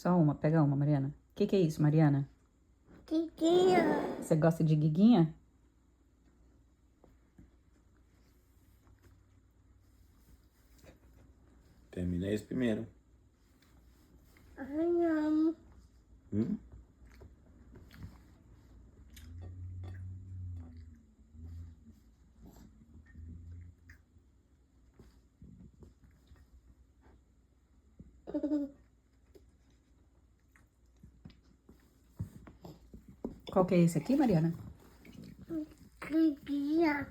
Só uma, pega uma, Mariana. O que é isso, Mariana? Guiguinha. Você gosta de guiguinha? Termina esse primeiro. Ai, amo. Hum? Qual que é esse aqui, Mariana? Guiguinha.